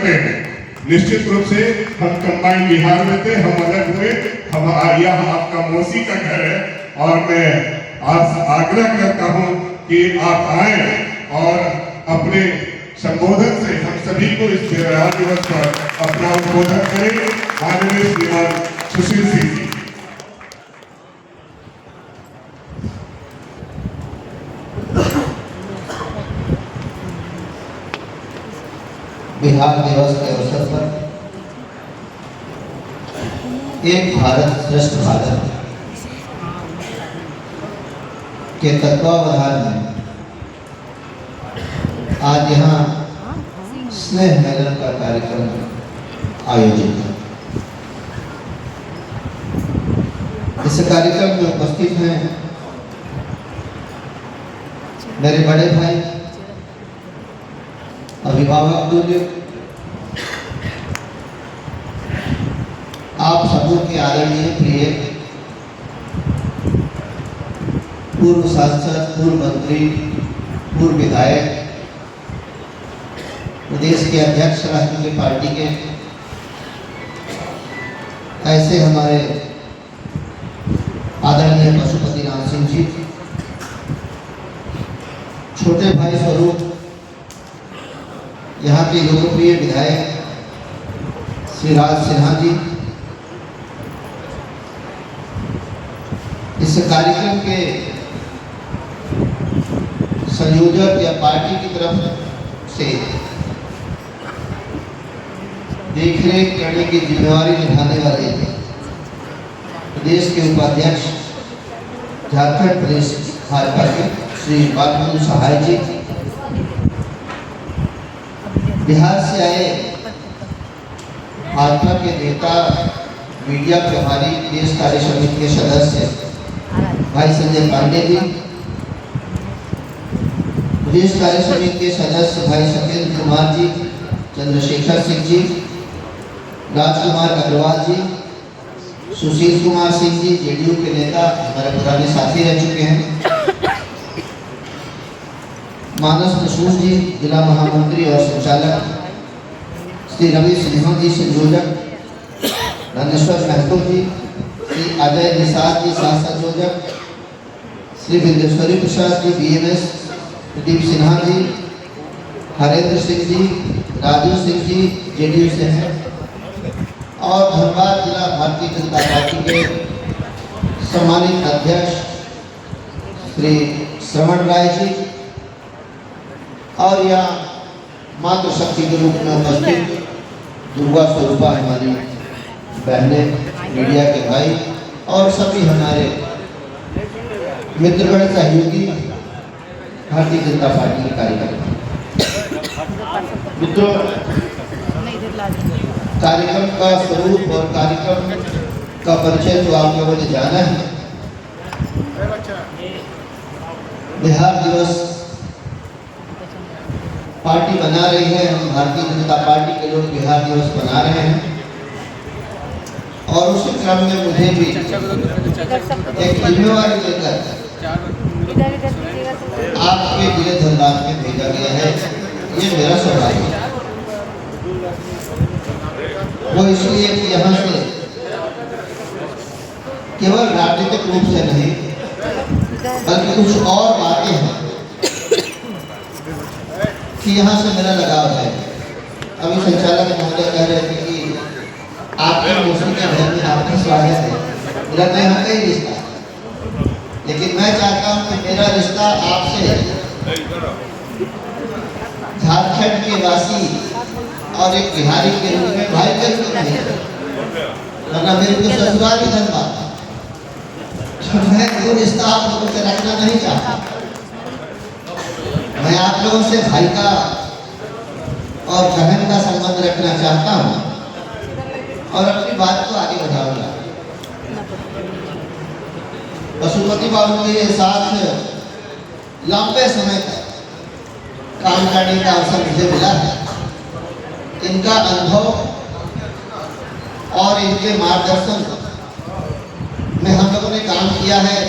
करते हैं। निश्चित रूप से हम कंबाइन बिहार में थे, हम अलग हुए, हम यह आपका मौसी का घर है और मैं आपसे आग्रह करता हूं कि आप आए और अपने संबोधन से हम सभी को इस बिहार दिवस पर अपना उद्बोधन करें। माननीय श्रीमान सुशील सिंह जी। बिहार दिवस के अवसर पर एक भारत श्रेष्ठ भारत के तत्वावधान में आज यहाँ स्नेह मिलन का कार्यक्रम आयोजित है। इस कार्यक्रम में उपस्थित हैं मेरे बड़े भाई, अभिभावक तुल्य, आप सबों के आदरणीय प्रिय पूर्व सांसद, पूर्व मंत्री, पूर्व विधायक, प्रदेश के अध्यक्ष राष्ट्रीय पार्टी के, ऐसे हमारे आदरणीय पशुपति राम सिंह जी, छोटे भाई स्वरूप यहाँ के लोकप्रिय विधायक श्री राज सिन्हा जी, इस कार्यक्रम के संयोजक या पार्टी की तरफ से देखरेख करने की जिम्मेवारी निभाने वाले प्रदेश के उपाध्यक्ष झारखंड प्रदेश भाजपा के श्री बाबू सहाय जी, बिहार से आए भाजपा के नेता, मीडिया प्रभारी, प्रदेश कार्य समिति के सदस्य भाई संजय पांडे जी, प्रदेश कार्य समिति के सदस्य भाई सत्येंद्र कुमार जी, चंद्रशेखर सिंह जी, राजकुमार अग्रवाल जी, सुशील कुमार सिंह जी, जेडीयू के नेता, हमारे पुराने साथी रह चुके हैं, मानस मसूद जी, जिला महामंत्री और संचालक, श्री रवि सिन्हा जी, संयोजक, रामेश्वर महतो जी, श्री अजय निषाद जी, सह संयोजक, श्री विंदेश्वरी प्रसाद जी, बीएमएस, प्रदीप सिन्हा जी, हरेंद्र सिंह जी, राजू सिंह जी, जेडीयू से हैं, और धनबाद जिला भारतीय जनता पार्टी के सम्मानित अध्यक्ष श्री श्रवण राय जी, और यहाँ मातृशक्ति के रूप में उपस्थित दुर्गा स्वरूपा हमारी बहनें, मीडिया के भाई और सभी हमारे मित्रगण, सहयोगी, भारतीय जनता पार्टी के कार्यकर्ता। मित्रों, कार्यक्रम का स्वरूप और कार्यक्रम का परिचय तो आप लोगों ने जाना है। बिहार दिवस पार्टी बना रही है, हम भारतीय जनता पार्टी के लोग बिहार दिवस बना रहे हैं, और उसी क्रम में मुझे भी एक जिम्मेवारी लेकर आपके जिले धनबाद में भेजा गया है। ये मेरा सौभाग्य है, वो इसलिए कि यहाँ से केवल राजनीतिक रूप से नहीं बल्कि कुछ और बातें हैं कि यहाँ से मेरा लगाव है। अभी संचालक महोदय कह रहे थे कि आपके मौसम के घर में आपका स्वागत है, मेरा तो यहाँ का ही रिश्ता, लेकिन मैं चाहता हूँ कि मेरा रिश्ता आपसे झारखंड के वासी और एक बिहारी के रूप में, भाई के रूप में नहीं, वरना मेरे को ससुराल ही धनबाद, मैं वो रिश्ता आप लोगों से रखना नहीं चाहता। मैं आप लोगों से भाई का और बहन का संबंध रखना चाहता हूँ और अपनी बात को आगे बढ़ाऊंगा। पशुपति बाबू के साथ लंबे समय तक काम करने का अवसर मुझे मिला है। इनका अनुभव और इनके मार्गदर्शन में हम लोगों ने काम किया है,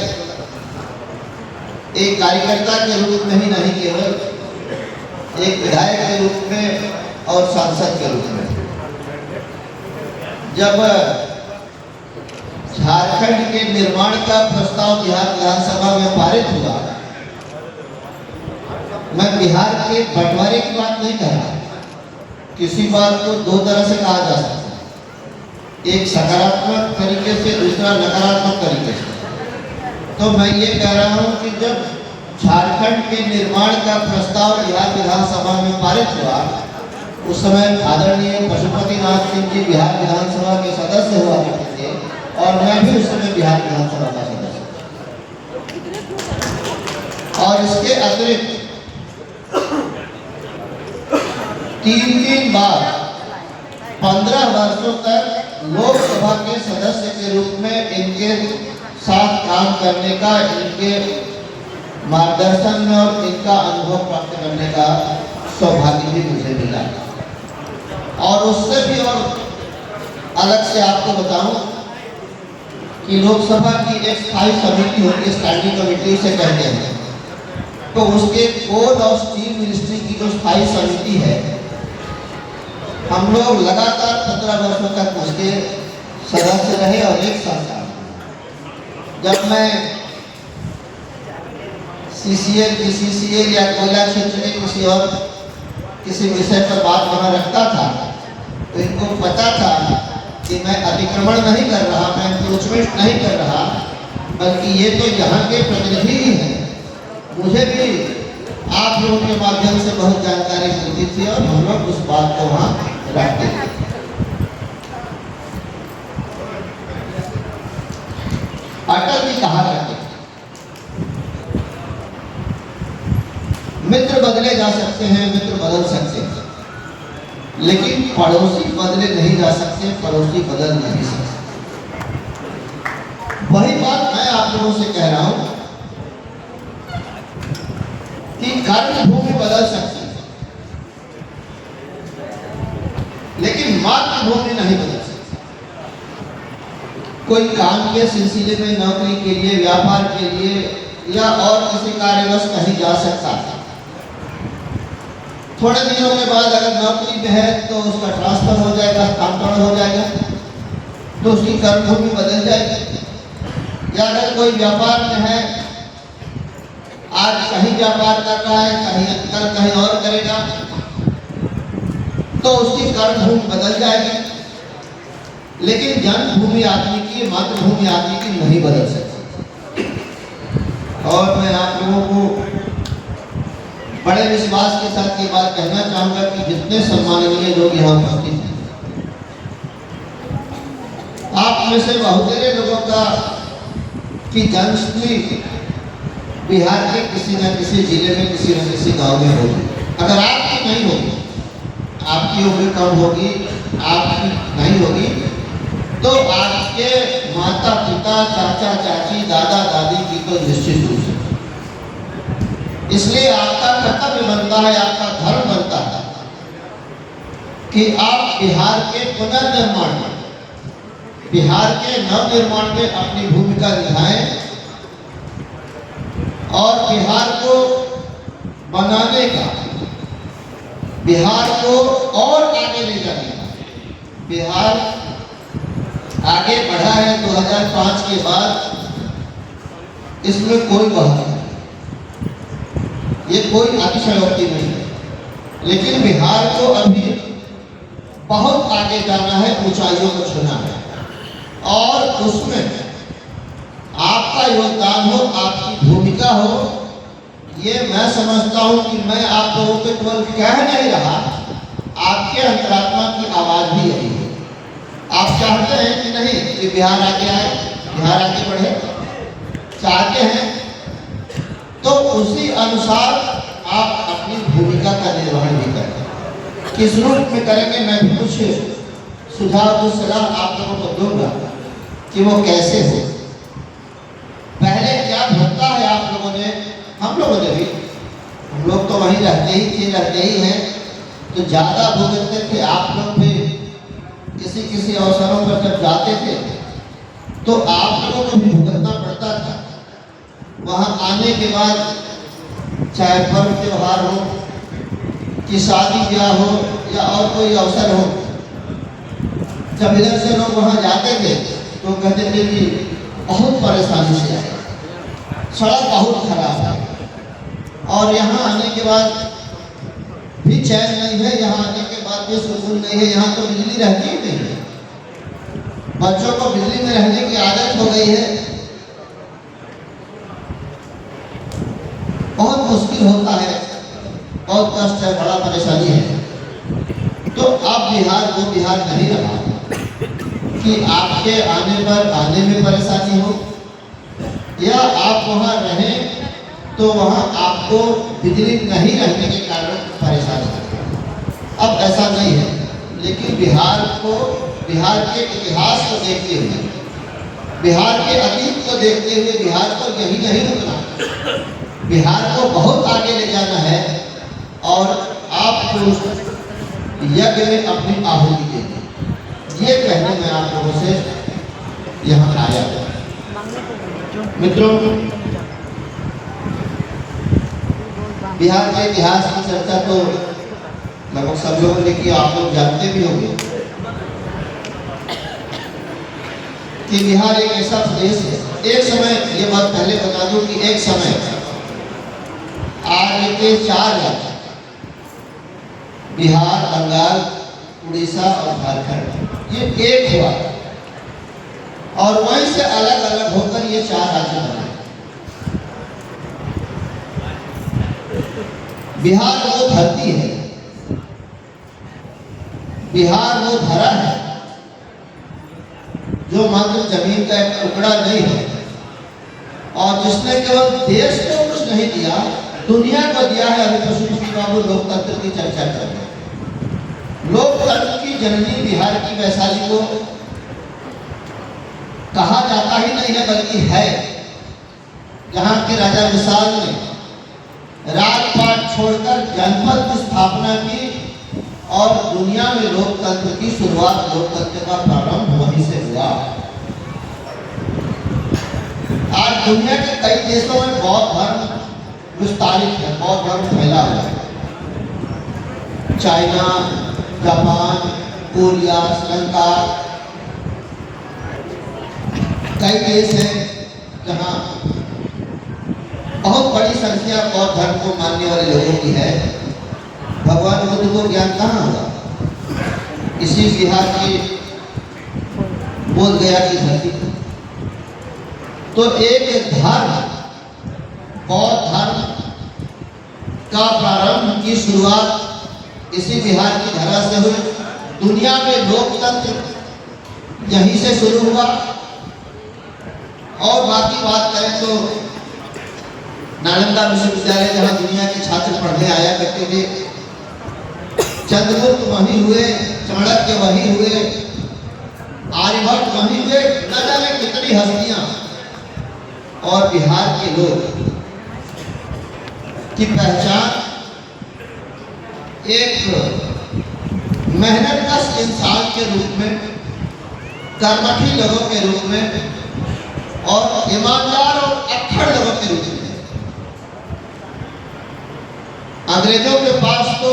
एक कार्यकर्ता के रूप में ही नहीं, केवल एक विधायक के रूप में और सांसद के रूप में। जब झारखंड के निर्माण का प्रस्ताव बिहार विधानसभा में पारित हुआ, मैं बिहार के बंटवारे की बात नहीं कर रहा। किसी बात को दो तरह से कहा जा सकता है, एक सकारात्मक तरीके से, दूसरा नकारात्मक तरीके से। तो मैं ये कह रहा हूं कि जब झारखंड के निर्माण का प्रस्ताव बिहार विधानसभा में पारित हुआ, उस समय आदरणीय पशुपतिनाथ सिंह जी बिहार विधानसभा के सदस्य हुआ करते थे और मैं भी उस समय बिहार विधानसभा का सदस्य था। और इसके अतिरिक्त 3 बार 15 वर्षों तक लोकसभा के सदस्य के रूप में इनके साथ काम करने का, इनके मार्गदर्शन में और इनका अनुभव प्राप्त करने का सौभाग्य भी मुझे मिला। और उससे भी और अलग से आपको बताऊं कि लोकसभा की एक स्थायी समिति होती है, स्टैंडिंग कमेटी से कहते हैं, तो उसके कोल और स्टील मिनिस्ट्री की जो स्थायी समिति है, हम लोग लगातार 15 वर्षों तक उसके सदस्य रहे। और एक साथ जब मैं CCL, BCCL या कोयला क्षेत्र के किसी विषय पर बात वहाँ रखता था, तो इनको पता था कि मैं अतिक्रमण नहीं कर रहा, मैं एनक्रोचमेंट नहीं कर रहा, बल्कि ये तो यहाँ के प्रतिनिधि ही हैं। मुझे भी आप लोगों के माध्यम से बहुत जानकारी मिलती थी और हम लोग उस बात को वहाँ रखते थे। अटल जी कहा करते थे, मित्र बदले जा सकते हैं, मित्र बदल सकते हैं, लेकिन पड़ोसी बदले नहीं जा सकते, पड़ोसी बदल नहीं सकते। वही बात मैं आप लोगों से कह रहा हूं कि कर्म भूमि बदल सकती है, लेकिन मातृभूमि नहीं बदल सकती। कोई काम के सिलसिले में, नौकरी के लिए, व्यापार के लिए या और किसी कार्यवश कहीं जा सकता है। थोड़े दिनों के बाद अगर नौकरी में है तो उसका ट्रांसफर हो जाएगा, स्थानांतरण हो जाएगा, तो उसकी कर्मभूमि बदल जाएगी। या अगर कोई व्यापार में है, आज कहीं व्यापार कर रहा है, कल कहीं और करेगा, तो उसकी कर्मभूमि बदल जाएगी। लेकिन जन्मभूमि आदमी की, मातृभूमि आदमी की नहीं बदल सकती। और मैं आप लोगों को बड़े विश्वास के साथ ये बात कहना चाहूंगा कि जितने सम्माननीय लोग यहाँ उपस्थित हैं, आप में से बहुतेरे लोगों का की जन्मस्थली बिहार के किसी न किसी जिले में, किसी न किसी गांव में होगी। अगर आपकी नहीं होगी, आपकी उम्र कम होगी, आपकी नहीं होगी, तो आपके माता पिता, चाचा चाची, दादा दादी की तो निश्चित रूप से। इसलिए आपका कर्तव्य बनता है, आपका धर्म बनता है कि आप बिहार के पुनर्निर्माण में, बिहार के नवनिर्माण में अपनी भूमिका निभाएं और बिहार को बनाने का, बिहार को और आगे ले जाने का। बिहार आगे बढ़ा है 2005 के बाद, इसमें कोई बात नहीं, ये कोई अतिशयोक्ति नहीं है, लेकिन बिहार को अभी बहुत आगे जाना है, ऊंचाइयों को छूना है और उसमें आपका योगदान हो, आपकी भूमिका हो। ये मैं समझता हूं कि मैं आप लोगों को केवल कह नहीं रहा, आपके अंतरात्मा की आवाज भी यही है। आप चाहते हैं कि नहीं कि बिहार आगे आए, बिहार आगे बढ़े, चाहते हैं, तो उसी अनुसार आप अपनी भूमिका का निर्वहन भी करें। किस रूप में करेंगे, मैं भी कुछ सुझाव, कुछ सलाह आप लोगों को दूंगा कि वो कैसे हो। पहले क्या भरता है आप लोगों ने, हम लोगों ने भी, हम लोग तो वहीं रहते ही हैं, तो ज्यादा भुगतते थे। आप लोग भी किसी अवसरों पर जब जाते थे तो आप लोगों को भी भुगतना पड़ता था। वहां आने के बाद चाहे पर्व त्योहार हो, कि शादी ब्याह हो या और कोई अवसर हो, जब इधर से लोग वहाँ जाते थे तो कहते थे कि बहुत परेशानी से आए, सड़क बहुत खराब है, और यहाँ आने के बाद भी चैन नहीं है, यहाँ आने के बाद भी सुकून नहीं है। यहाँ तो बिजली रहती ही नहीं है, बच्चों को बिजली में रहने की आदत हो गई है, बहुत मुश्किल होता है, बहुत कष्ट है, बड़ा परेशानी है। तो अब बिहार वो बिहार नहीं रहा कि आपके आने में परेशानी हो, या आप वहाँ रहें तो वहाँ आपको बिजली नहीं रहने के कारण परेशानी हो। अब ऐसा नहीं है, लेकिन बिहार के इतिहास को देखते हुए, बिहार के अतीत को देखते हुए बिहार को यही नहीं रुकना, बिहार को बहुत आगे ले जाना है, और आपको यज्ञ में अपनी आहुति देनी। ये कहने में आप लोगों से यहाँ आया। मित्रों, बिहार के इतिहास की चर्चा तो लगभग सब लोगों ने की, आप लोग जानते भी होंगे कि बिहार एक ऐसा प्रदेश है। एक समय, ये बात पहले बता दूं कि एक समय आज के 4 राज्य बिहार, बंगाल, उड़ीसा और झारखंड ये एक हुआ, और वहीं से अलग अलग होकर ये 4 राज्य बने। बिहार वो धरती है, बिहार वो धरा है जो मात्र जमीन का एक टुकड़ा नहीं है, और जिसने केवल देश को कुछ नहीं दिया, दुनिया को दिया है। अभी पशुपति बाबू लोकतंत्र की चर्चा कर रहे हैं। लोकतंत्र की जननी बिहार की वैशाली को कहा जाता ही नहीं है, बल्कि है। यहाँ के राजा विशाल ने राजपाट छोड़कर जनपद की स्थापना की, और दुनिया में लोकतंत्र की शुरुआत, लोकतंत्र का प्रारंभ वहीं से हुआ। आज दुनिया के कई देशों में बौद्ध धर्म विस्तारित है, बौद्ध धर्म फैला हुआ है। चाइना, जापान, कोरिया, श्रीलंका, कई देश हैं जहाँ बहुत बड़ी संख्या बौद्ध धर्म को मानने वाले लोगों की है। भगवान बुद्ध को ज्ञान कहाँ हुआ? इसी बिहार की बोध गया की धरती। तो एक धर्म, बौद्ध धर्म का प्रारंभ की शुरुआत इसी बिहार की धरा से हुई। दुनिया में लोकतंत्र यहीं से शुरू हुआ। और बाकी बात करें तो नालंदा विश्वविद्यालय, जहाँ दुनिया के छात्र पढ़ने आया करते थे, चंद्रगुप्त वहीं हुए, चाणक्य वहीं हुए, आर्यभट्ट वहीं हुए, न जाने कितनी हस्तियां। और बिहार के लोग की पहचान एक मेहनतकश इंसान के रूप में, कर्मठी लोगों के रूप में, और ईमानदार और अक्खड़ लोगों के रूप में। अंग्रेजों के पास तो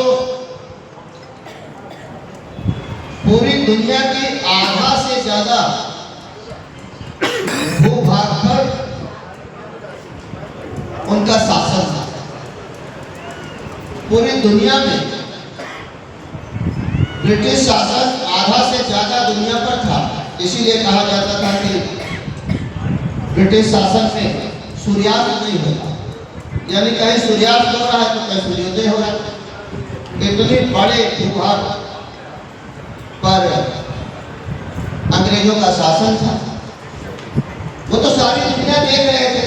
पूरी दुनिया की आधा से ज्यादा भूभाग पर उनका शासन था। पूरी दुनिया में ब्रिटिश शासन आधा से ज्यादा दुनिया पर था। इसीलिए कहा जाता था कि ब्रिटिश शासन में सूर्यास्त नहीं होता, यानी कहीं सूर्यास्त हो रहा है तो कहीं सूर्योदय हो रहा है। इतने बड़े भूभाग पर अंग्रेजों का शासन था। वो तो सारी दुनिया देख रहे थे।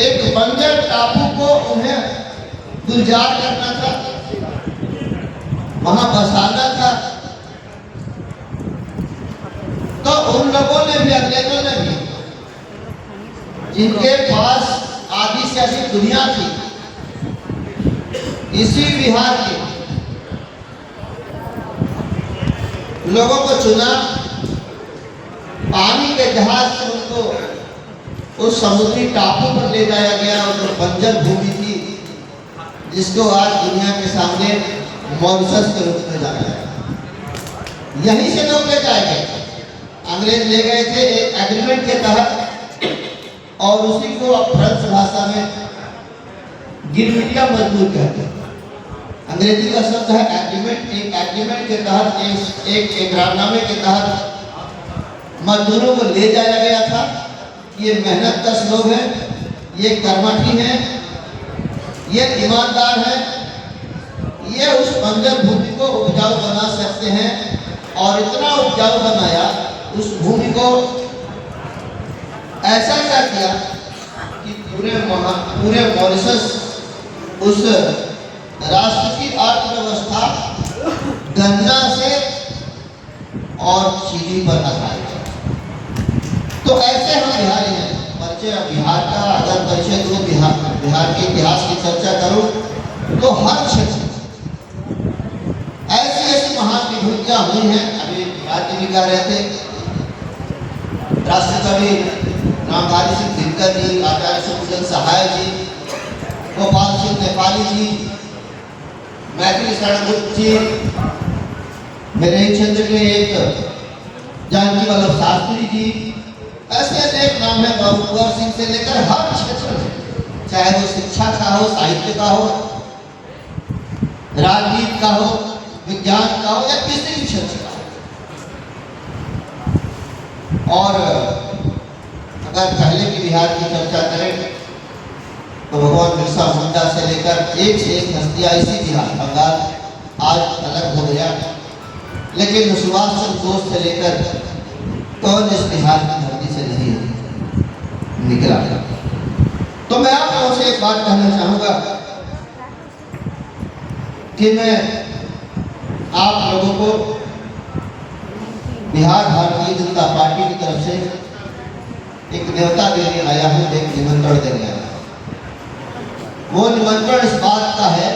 एक बंजर टापू को उन्हें गुलजार करना था, वहां बसाना था। तो उन लोगों ने भी, अंग्रेजों ने भी, जिनके पास आधी से अधिक दुनिया थी, इसी बिहार के लोगों को चुना। पानी के जहाज से उनको उस समुद्री टापू पर ले जाया गया, और जो बंजर भूमि थी जिसको आज दुनिया के सामने मॉरिशस के रूप में जाना जाएगा। यहीं से लोग ले जाएंगे। अंग्रेज ले गए थे एक एग्रीमेंट के तहत, और उसी को अब फ्रेंच भाषा में गिरमिटिया मजदूर कहते हैं। अंग्रेजी का शब्द है एग्रीमेंट। एक एग्रीमेंट के तहत, एक इकरारनामे के तहत मजदूरों को ले जाया गया था। ये मेहनत कश लोग हैं, ये कर्मठी हैं, ये ईमानदार हैं, ये उस बंजर भूमि को उपजाऊ बना सकते हैं। और इतना उपजाऊ बनाया, उस भूमि को ऐसा क्या किया कि पूरे मॉरिशस उस राष्ट्र की अर्थव्यवस्था गन्ना से और चीनी पर आधारित है। तो ऐसे हम बिहारी हैं। परिचय बिहार का अगर परिचय दो, बिहार के इतिहास की चर्चा करूं तो हर क्षेत्र ऐसी ऐसी महान विभूतियां हुई हैं। अभी राज्य भी कह रहे थे, राष्ट्र कवि रामधारी सिंह दिनकर जी, आचार्य सुखचंद सहाय जी, गोपाल सिंह नेपाली जी, मैथिली शरण गुप्त जी, मेरे ही क्षेत्र के एक जानकी वल्लभ शास्त्री जी, ऐसे अनेक नाम है। बाबू कुंवर सिंह से लेकर हर क्षेत्र में, चाहे वो शिक्षा का हो, साहित्य का हो, राजनीति का हो, विज्ञान का हो, या किसी भी क्षेत्र का हो। और अगर पहले की बिहार की चर्चा करें तो भगवान बिरसा मुंडा से लेकर एक से एक हस्तियां इसी बिहार, बंगाल आज अलग हो गया, लेकिन सुभाष चंद्र बोस से लेकर कौन इस बिहार की धरती से नहीं निकला। तो मैं आप लोगों से एक बात कहना चाहूंगा कि मैं आप लोगों को बिहार भारतीय जनता पार्टी की तरफ से एक न्योता देने आया हूं, एक निमंत्रण देने आया हूं। वो निमंत्रण इस बात का है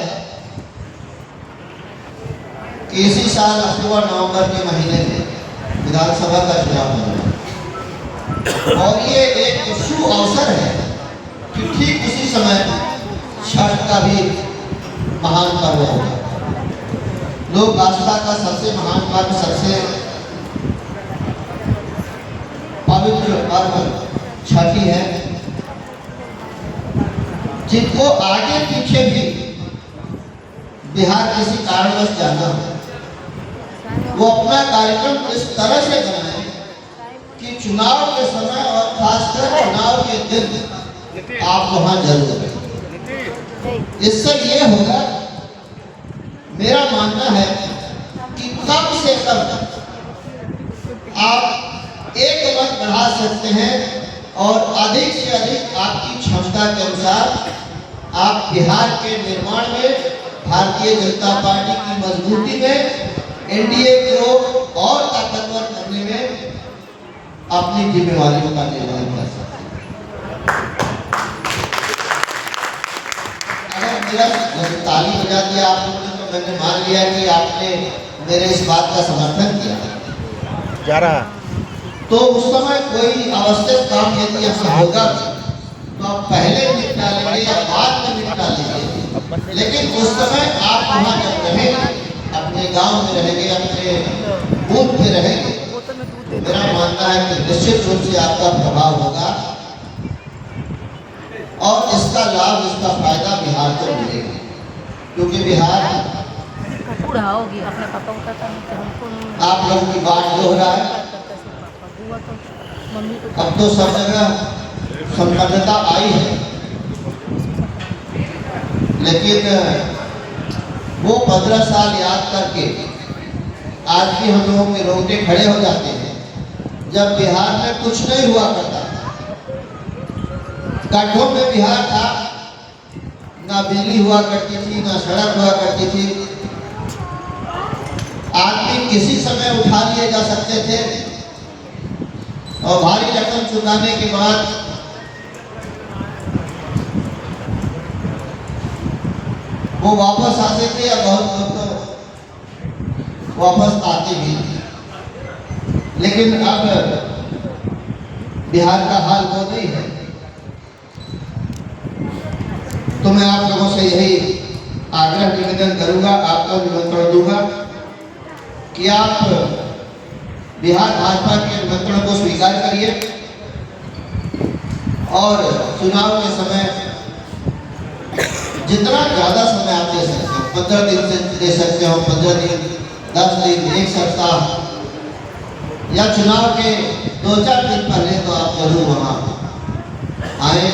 कि इसी साल अक्टूबर नवंबर के महीने में विधानसभा का चुनाव होना है, और ये एक शुभ अवसर है कि ठीक उसी समय छठ का भी महान पर्व होगा। लोक आस्था का सबसे महान पर्व, सबसे पवित्र पर्व छठी है, जिनको आगे पीछे भी बिहार किसी कारणवश जाना हो, वो अपना कार्यक्रम इस तरह से बनाए कि चुनाव के समय और खासकर चुनाव के दिन आप वहां जरूर रहें। इससे ये होगा, मेरा मानना है कि कम से कम आप एक मत बढ़ा सकते हैं, और अधिक से अधिक आपकी क्षमता के अनुसार आप बिहार के निर्माण में, भारतीय जनता पार्टी की मजबूती में, एनडीए को और ताकतवर करने में अपनी जिम्मेवारियों का निर्वहन कर सकते हैं। अगर मेरा ताली बजा दिया आप लोगों ने तो मैंने मान लिया कि आपने मेरे इस बात का समर्थन किया जा रहा। तो उस समय कोई आवश्यक काम यदि ऐसा होगा तो आप पहले निपटा लेंगे या बाद में निपटा लेंगे, लेकिन उस समय आप वहाँ जब रहेंगे, अपने गांव में रहेंगे, अपने बूथ में रहेंगे, मेरा मानना है कि निश्चित रूप से आपका प्रभाव होगा और इसका लाभ, इसका फायदा बिहार को मिलेगा। क्योंकि बिहार आप लोगों की बात जो हो रहा है, अब तो सब जगह संपन्नता आई है, लेकिन वो 15 साल याद करके आज भी हम लोगों के रोंगटे खड़े हो जाते हैं जब बिहार में कुछ नहीं हुआ करता। गड्ढों में बिहार था, ना बिजली हुआ करती थी, ना सड़क हुआ करती थी, आदमी किसी समय उठा लिए जा सकते थे और भारी रकम चुकाने के बाद वो वापस आते थे, या बहुत लोग तो वापस आते भी थे। लेकिन अब बिहार का हाल वो नहीं है। तो मैं आप लोगों से यही आग्रह निवेदन करूंगा, आपको निमंत्रण दूंगा कि आप बिहार भाजपा के निमंत्रण को स्वीकार करिए और चुनाव के समय जितना ज़्यादा समय आप दे सकते हो, 15 दिन से दे सकते हो, 15 दिन, 10 दिन, एक सप्ताह, या चुनाव के 2-4 दिन पहले तो आप जरूर वहाँ आए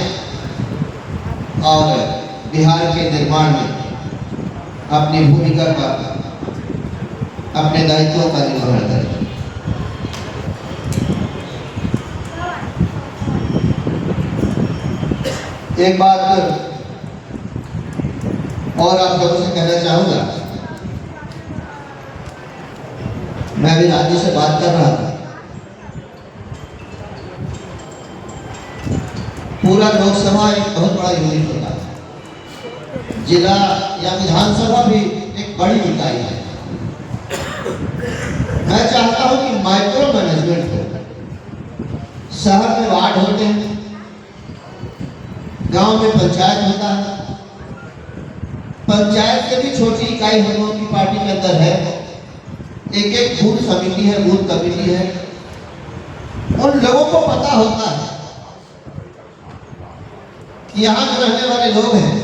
और बिहार के निर्माण में अपनी भूमिका का, अपने दायित्वों का निर्वहन करें। एक बात और आप लोगों से कहना चाहूंगा, मैं अभी राज्य से बात कर रहा था, पूरा लोकसभा एक बहुत बड़ा यूनिट होता है, जिला या विधानसभा भी एक बड़ी इकाई है। मैं चाहता हूं कि माइक्रो मैनेजमेंट हो। शहर में वार्ड होते हैं, गांव में पंचायत होता है, पंचायत से भी छोटी इकाई हम लोगों की पार्टी के अंदर है, एक बूथ समिति है, बूथ कमेटी है। उन लोगों को पता होता है कि यहाँ जो रहने वाले लोग हैं,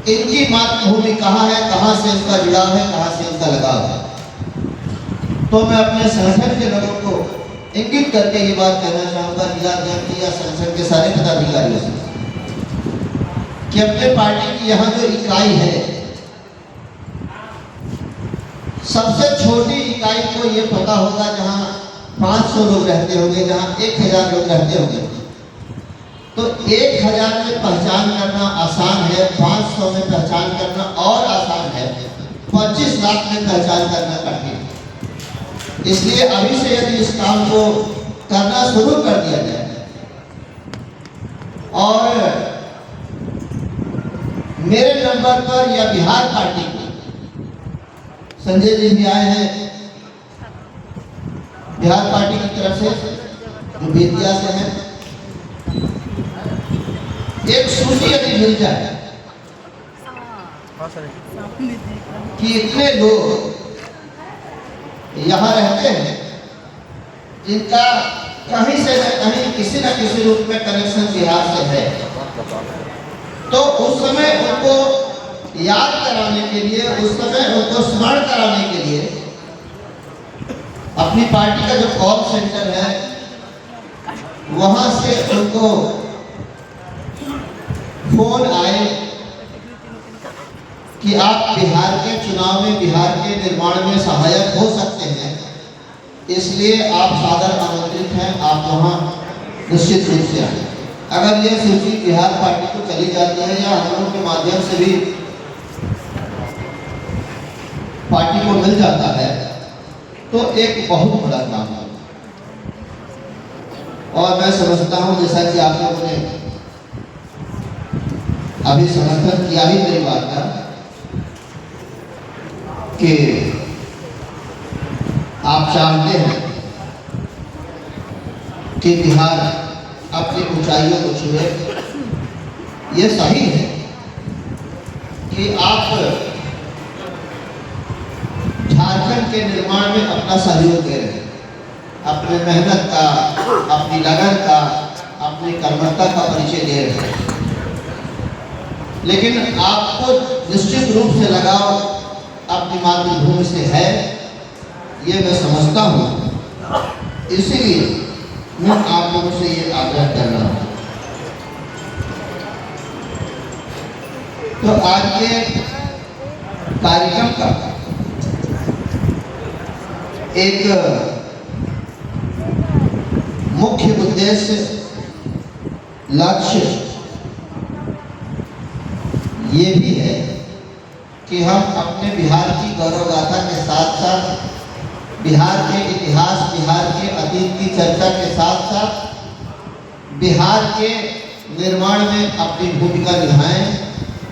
इनकी मातृभूमि कहाँ है, कहाँ से इसका जुड़ाव है, कहाँ से इसका लगाव है। तो मैं अपने संगठन के लोगों को इंगित करके ये बात कहना चाहूँगा, जिला अध्यक्ष या संगठन के सारे पदाधिकारियों से, कि अपने पार्टी की यहाँ जो इकाई है, सबसे छोटी इकाई को ये पता होगा जहाँ 500 लोग रहते होंगे, जहाँ 1000 लोग रहते होंगे। तो 1000 में पहचान करना आसान है, 500 में पहचान करना और आसान है, 25 लाख में पहचान करना कठिन है। इसलिए अभी से यदि इस काम को करना शुरू कर दिया जाए, और मेरे नंबर पर या बिहार पार्टी को, संजय जी भी आए हैं बिहार पार्टी की तरफ से, जो बेतिया से हैं, एक सूची यदि मिल जाए कि इतने लोग यहाँ रहते हैं जिनका कहीं से न कहीं किसी न किसी रूप में कनेक्शन बिहार से है, तो उस समय उनको याद कराने के लिए, उस समय उनको स्मरण कराने के लिए अपनी पार्टी का जो कॉल सेंटर है वहां से उनको फोन आए कि आप बिहार के चुनाव में, बिहार के निर्माण में सहायक हो सकते हैं, इसलिए आप सादर आमंत्रित हैं, आप वहां निश्चित रूप से आए। अगर यह सूची बिहार पार्टी को चली जाती है या हम लोगों के माध्यम से भी पार्टी को मिल जाता है, तो एक बहुत बड़ा काम है। और मैं समझता हूं, जैसा कि आप लोगों ने अभी समर्थन किया ही मेरी बात का, कि आप जानते हैं कि बिहार अपनी ऊंचाइयों को छुए। ये सही है कि आप झारखंड के निर्माण में अपना सहयोग दे रहे हैं, अपने मेहनत का, अपनी लगन का, अपनी कर्मठता का परिचय दे रहे हैं, लेकिन आपको निश्चित रूप से लगाव अपनी मातृभूमि से है, ये मैं समझता हूँ। इसीलिए मैं आप लोगों से ये आग्रह कर रहा हूँ। तो आज के कार्यक्रम का एक मुख्य उद्देश्य, लक्ष्य ये भी है कि हम अपने बिहार की गौरव गाथा के साथ साथ बिहार के इतिहास, बिहार के अतीत की चर्चा के साथ साथ बिहार के निर्माण में अपनी भूमिका निभाएं।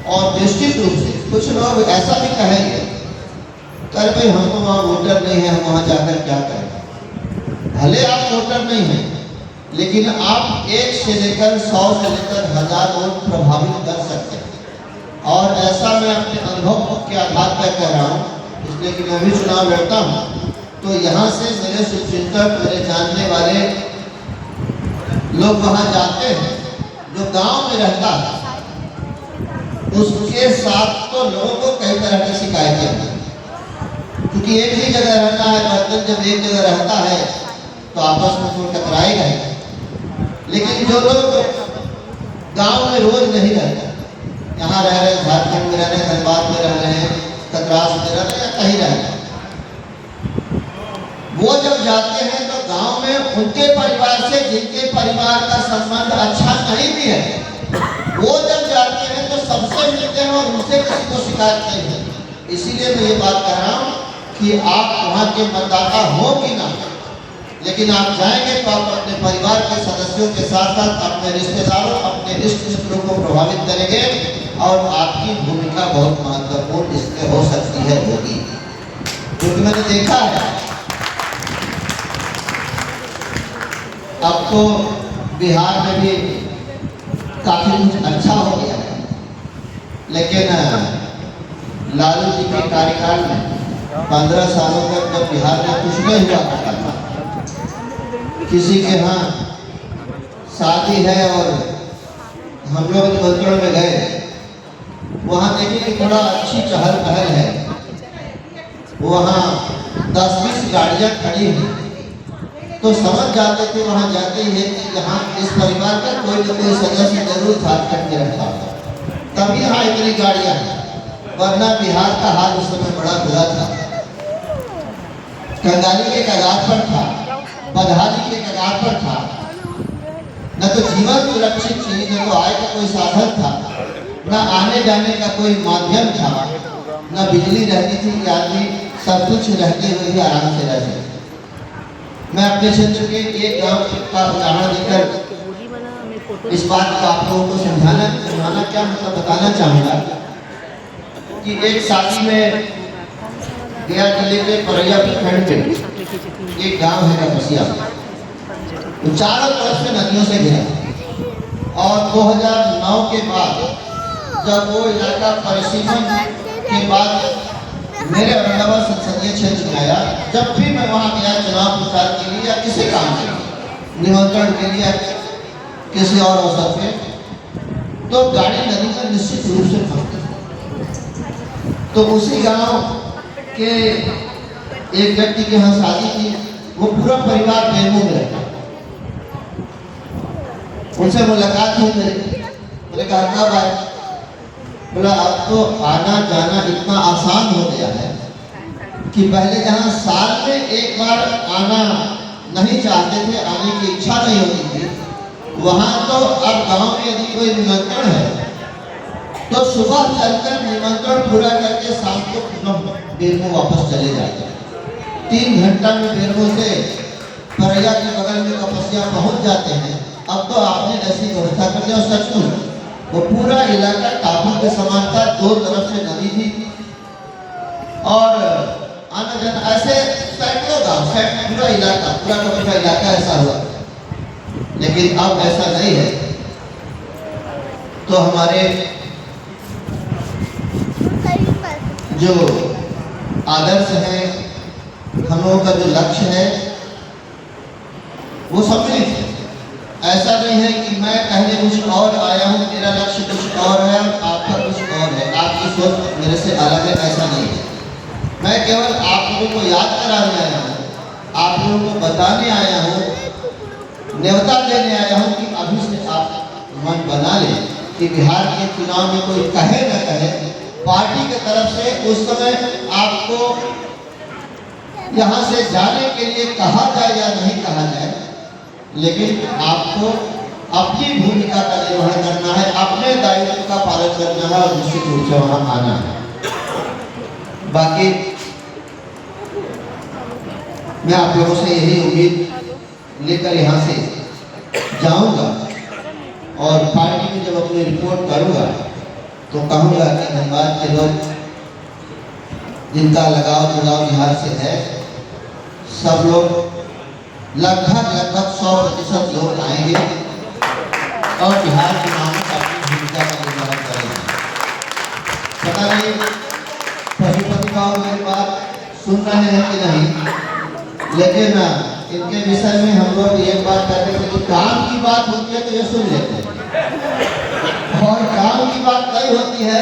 और निश्चित रूप से कुछ लोग ऐसा भी कहेंगे, कर भाई हम तो वहाँ वोटर नहीं है, हम वहाँ जाकर क्या करें। भले आप वोटर नहीं हैं, लेकिन आप 1 से लेकर 100 से लेकर 1000 वोट प्रभावित कर सकते हैं। और ऐसा मैं अपने अनुभव के आधार पर कह रहा हूँ, इसलिए कि मैं भी चुनाव लड़ता हूँ। तो यहाँ से मेरे शुभचिंतक, मेरे जानने वाले लोग वहाँ जाते हैं। जो गांव में रहता है उसके साथ तो लोगों को कई तरह की शिकायतें हैं, क्योंकि एक ही जगह रहना है। बर्तन जब एक जगह रहता है तो आपस में तो टकराएगा ही। लेकिन जो लोग गांव में रोज नहीं रहते, यहाँ रह रहे, झारखंड में रह रहे, धनबाद में रह रहे हैं, कतरास में रह रहे हैं, कहीं रह रहे, वो जब जाते हैं तो गांव में उनके परिवार से जिनके परिवार का संबंध अच्छा नहीं भी है, वो जब जाते हैं तो सबसे मिलते हैं और उनसे किसी को शिकायत नहीं है। इसीलिए मैं ये बात कर रहा हूँ कि आप वहाँ के मतदाता हो कि ना, लेकिन आप जाएंगे तो आप अपने परिवार के सदस्यों के साथ साथ अपने रिश्तेदारों, अपने इष्ट मित्रों को प्रभावित करेंगे और आपकी भूमिका बहुत महत्वपूर्ण इसमें हो सकती है, होगी। क्योंकि मैंने देखा है अब तो बिहार में भी काफी कुछ अच्छा हो गया है, लेकिन लालू जी के कार्यकाल में 15 सालों तक जब बिहार में कुछ नहीं हुआ करता था, किसी के यहाँ शादी है और हम लोग निमंत्रण में गए, वहाँ देखे कि थोड़ा अच्छी चहल पहल है, वहाँ 10-20 गाड़ियाँ खड़ी हैं, तो समझ जाते थे वहाँ जाते ही है कि यहाँ इस परिवार का कोई न कोई सदस्य जरूर झारखंड में रहता है, तभी यहाँ इतनी गाड़ियाँ हैं। वरना बिहार का हाल उस समय बड़ा बुरा था, कंगाली के कगार पर था, बदहाली के कगार पर था। न तो जीवन सुरक्षित थी, न तो आय का कोई साधन था, न आने जाने का कोई माध्यम था, न बिजली रहती थी कि आदमी सब कुछ रहते हुए भी आराम से रह सके। मैं अपने क्षेत्र के एक गांव का उदाहरण देकर इस बात को आप लोगों को समझाना क्या मतलब बताना चाहूँगा कि एक शादी में गया जिले के परैया प्रखंड में एक गांव है कपसिया, तो चारों तरफ से नदियों से घिरा। और 2009 के बाद जब वो इलाका परिसीमन के बाद मेरे औरंगाबाद संसदीय क्षेत्र में आया, जब भी मैं वहाँ गया चुनाव प्रचार के लिए या किसी काम से, निमंत्रण के लिए, किसी और अवसर पे, तो गाड़ी नदी में निश्चित रूप से फंसती। तो उसी गांव के एक व्यक्ति के यहाँ शादी थी, वो पूरा परिवार बेमू में रहता। उनसे मुलाकात हुई मेरी, मैंने कहा कब आए? बोला अब तो आना जाना इतना आसान हो गया है कि पहले जहाँ साल में एक बार आना नहीं चाहते थे, आने की इच्छा नहीं होती थी, वहाँ तो अब गांव में यदि कोई निमंत्रण है तो सुबह चलकर निमंत्रण पूरा करके शाम को पुनः बेरमो वापस चले जाते हैं। 3 घंटा में बेरमो से परैया के बगल में कपसिया पहुँच जाते हैं। अब तो आपने ऐसी व्यवस्था कर दिया, सचमुच वो पूरा इलाका टापू के समान था, 2 तरफ से नदी थी और आना जाना ऐसे सैकड़ों गाँव, पूरा इलाका, पूरा का पूरा इलाका ऐसा हुआ। लेकिन अब ऐसा नहीं है। तो हमारे जो आदर्श है, हम लोगों का जो लक्ष्य है, वो सम्मिलित है। ऐसा नहीं है कि मैं कहने कुछ और आया हूँ, मेरा लक्ष्य कुछ और है, आपका कुछ और है, आपकी सोच मेरे से अलग है, ऐसा नहीं है। मैं केवल आप लोगों को याद कराने आया हूँ, आप लोगों को बताने आया हूँ, न्योता देने आया हूँ कि अभी से आप मन बना लें कि बिहार के चुनाव में कोई कहे न कहे, पार्टी के तरफ से उस समय आपको यहाँ से जाने के लिए कहा जाए या नहीं कहा जाए, लेकिन आपको अपनी भूमिका का निर्वहन करना है, अपने दायित्व का पालन करना है और निश्चित रूप से वहाँ आना है। बाकी मैं आप लोगों से यही उम्मीद लेकर यहाँ से जाऊँगा और पार्टी में जब अपनी रिपोर्ट करूँगा तो कहूँगा कि धनबाद के लोग जिनका लगाव जुड़ाव बिहार से है, सब लोग लगभग 100% लोग आएंगे और बिहार चुनाव में अपनी भूमिका का निर्वहन करेंगे। पता नहीं पशुपति बाबू मेरी बात सुन रहे हैं कि नहीं, लेकिन इनके विषय में हम लोग ये बात करते थे कि काम की बात होती है तो ये सुन लेते हैं, और काम की बात नहीं होती है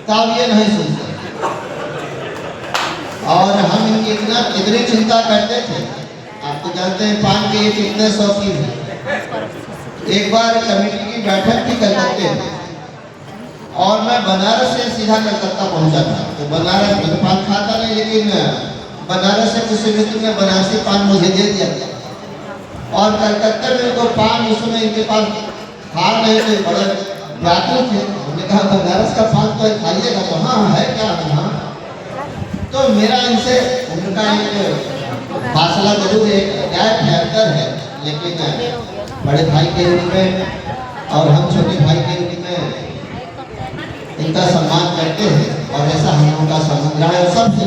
तब ये नहीं सुनते। और हम इनकी इतनी चिंता करते थे, आप तो जानते हैं पान के ये कितने शौकीन हैं। एक बार कमेटी की बैठक थी कलकत्ते में, और मैं बनारस से सीधा कलकत्ता पहुंचा था। तो बनारस में तो पान खाता नहीं, लेकिन बनारस से किसी मित्र ने बनारसी पान मुझे दे दिया, और कलकत्ता में तो पान उस समय इनके पास खा नहीं थे, बड़े व्याकुल थे। हमने कहा बनारस का पान तो खाइएगा, तो हाँ है क्या? हाँ। तो मेरा इनसे उनका एक फासला जरूर एक गैप है, अंतर है, लेकिन बड़े भाई के रूप में और हम छोटे भाई के रूप में इनका सम्मान करते हैं, और ऐसा हम लोगों का सम्मान रहा है। और सबसे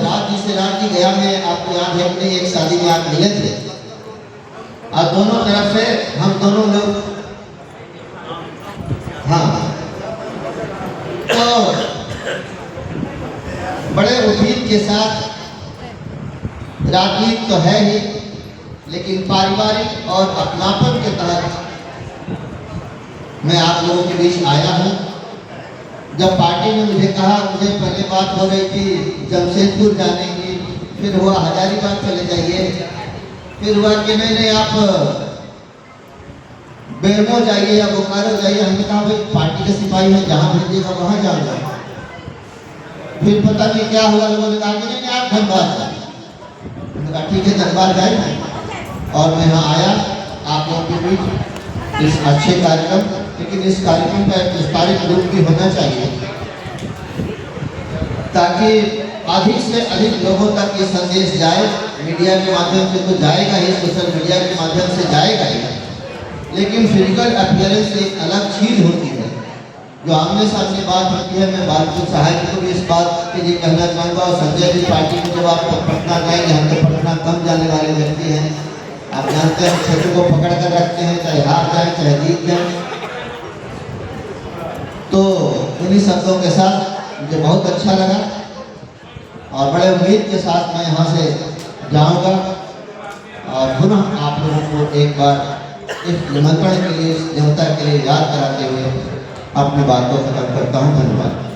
रात जी गया में आपको याद है अपनी एक शादी में आप मिले थे, और दोनों तरफ से हम दोनों लोग, हाँ, तो बड़े उम्मीद के साथ राजनीति तो है ही, लेकिन पारिवारिक और अपनापन के तहत मैं आप लोगों के बीच आया हूँ। जब पार्टी ने मुझे कहा, मुझे पहले बात हो रही थी जमशेदपुर जाने की, फिर हुआ हजारीबाग चले जाइए, फिर हुआ कि नहीं आप बेरमो जाइए या बोकारो जाइए। हमने कहा भाई पार्टी के सिपाही हैं, जहाँ भेजिएगा वहाँ जाऊँगा। फिर पता नहीं क्या हुआ, लोगों ने कहा कि नहीं आप धनबाद जाइए। मैंने कहा ठीक है धनबाद जाए, और मैं यहाँ आया आप लोगों के बीच इस अच्छे कार्यक्रम, लेकिन इस कार्यक्रम का एक विस्तारित रूप भी होना चाहिए, ताकि अधिक से अधिक लोगों तक ये संदेश जाए। मीडिया के माध्यम से तो जाएगा ही, सोशल मीडिया के माध्यम से जाएगा ही, लेकिन फिजिकल अपीयरेंस एक अलग चीज होती है, जो आमने सामने बात होती है। मैं बालचंद साहब को भी इस बात के लिए कहना चाहूँगा, और संजय जी पार्टी में जब आप पटना जाएंगे, हम तो पटना कम जाने वाले व्यक्ति हैं, आप जानते हैं क्षेत्र को पकड़ कर रखते हैं, चाहे हार जाए चाहे जीत जाए। तो इन्हीं शब्दों के साथ मुझे बहुत अच्छा लगा, और बड़े उम्मीद के साथ मैं यहाँ से जाऊँगा, और पुनः आप लोगों को एक बार इस निमंत्रण के लिए, इस न्योता के लिए याद कराते हुए अपनी बात को खत्म करता हूँ। धन्यवाद।